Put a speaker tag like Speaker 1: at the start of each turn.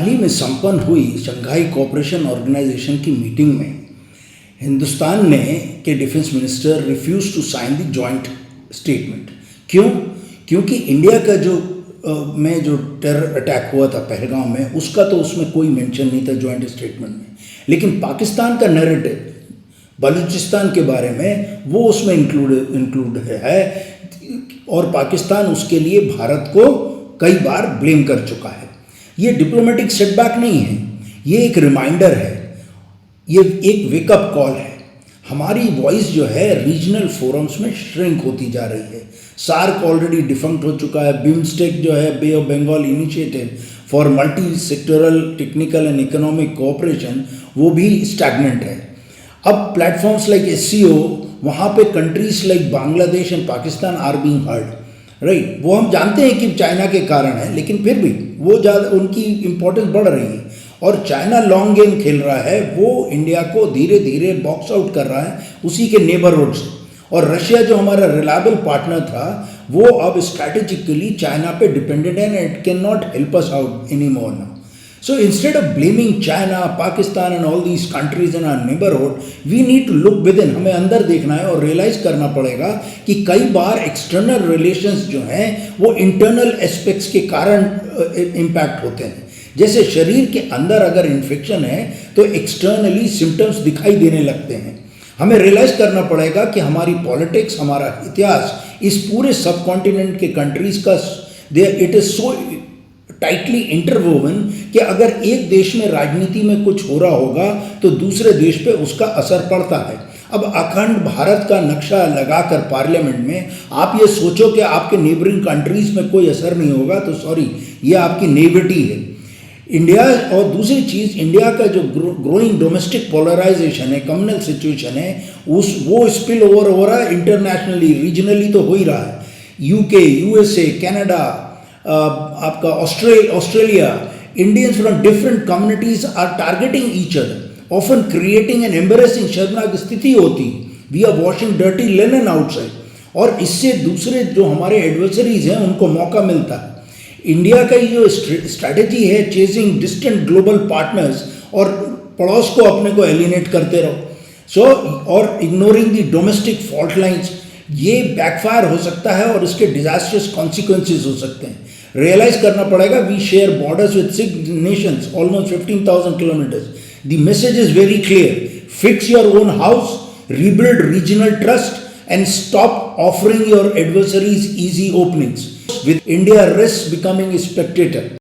Speaker 1: हाल ही में संपन्न हुई शंघाई कोऑपरेशन ऑर्गेनाइजेशन की मीटिंग में हिंदुस्तान ने के defence minister refuse to sign the joint statement. क्यों? क्योंकि इंडिया का जो टेरर अटैक हुआ था पहलगाम में, उसका तो उसमें कोई मेंशन नहीं था जॉइंट स्टेटमेंट में, लेकिन पाकिस्तान का नैरेटिव बलूचिस्तान के बारे में वो उसमें इंक्लूड है और पाकिस्तान उसके लिए भारत को कई बार ब्लेम कर चुका है। ये डिप्लोमेटिक सेटबैक नहीं है, ये एक रिमाइंडर है, ये एक वेकअप कॉल है। हमारी वॉइस जो है रीजनल फोरम्स में श्रिंक होती जा रही है। सार्क ऑलरेडी डिफंक्ट हो चुका है। बिम्स्टेक जो है, bay of Bengal initiative for multi sectoral technical and economic cooperation, वो भी स्टैग्नेंट है। अब प्लेटफॉर्म्स लाइक एससीओ, वहाँ पे countries like Bangladesh and Pakistan are being heard, right. वो हम जानते हैं कि चाइना के कारण है, लेकिन फिर भी वो ज़्यादा उनकी इम्पोर्टेंस बढ़ रही है और चाइना लॉन्ग गेम खेल रहा है। वो इंडिया को धीरे धीरे बॉक्स आउट कर रहा है उसी के नेबरहुड से। और रशिया जो हमारा रिलायबल पार्टनर था, वो अब स्ट्रैटेजिकली चाइना पे डिपेंडेंट है and it can not help us out any more now. So instead of blaming China, Pakistan and all these countries in our neighborhood, we need to look within. हमें अंदर देखना है और realise करना पड़ेगा कि कई बार एक्सटर्नल रिलेशंस जो हैं वो इंटरनल एस्पेक्ट्स के कारण इम्पैक्ट होते हैं। जैसे शरीर के अंदर अगर इन्फेक्शन है तो एक्सटर्नली सिम्टम्स दिखाई देने लगते हैं। हमें रियलाइज करना पड़ेगा कि हमारी पॉलिटिक्स, हमारा इतिहास इस पूरे सब कॉन्टिनेंट के कंट्रीज का it is so tightly interwoven कि अगर एक देश में राजनीति में कुछ हो रहा होगा तो दूसरे देश पे उसका असर पड़ता है। अब अखंड भारत का नक्शा लगाकर पार्लियामेंट में आप ये सोचो कि आपके नेबरिंग कंट्रीज में कोई असर नहीं होगा, तो सॉरी, ये आपकी नेविटी है इंडिया। और दूसरी चीज़, इंडिया का जो ग्रोइंग डोमेस्टिक पोलराइजेशन है, कम्युनल सिचुएशन है, वो स्पिल ओवर हो रहा है इंटरनेशनली, रीजनली तो हो ही रहा है। यूके, यूएसए, कनाडा, आपका Australia, Indians from different communities are targeting each other, often creating an embarrassing शर्मनाक स्थिति होती। We are washing dirty linen outside, और इससे दूसरे जो हमारे एडवर्सरीज हैं उनको मौका मिलता है। इंडिया का ये जो स्ट्रैटेजी है, चेजिंग डिस्टेंट ग्लोबल पार्टनर्स और पड़ोस को अपने को एलिनेट करते रहो, और ignoring the domestic fault lines, ये बैकफायर हो सकता है और इसके डिजास्टर्स कॉन्सिक्वेंसेज हो सकते हैं। रियलाइज करना पड़ेगा, we share borders with 6 nations, almost 15,000 kilometres. The message is very clear, fix your own house, rebuild regional trust and stop offering your adversaries easy openings, with India risks becoming a spectator.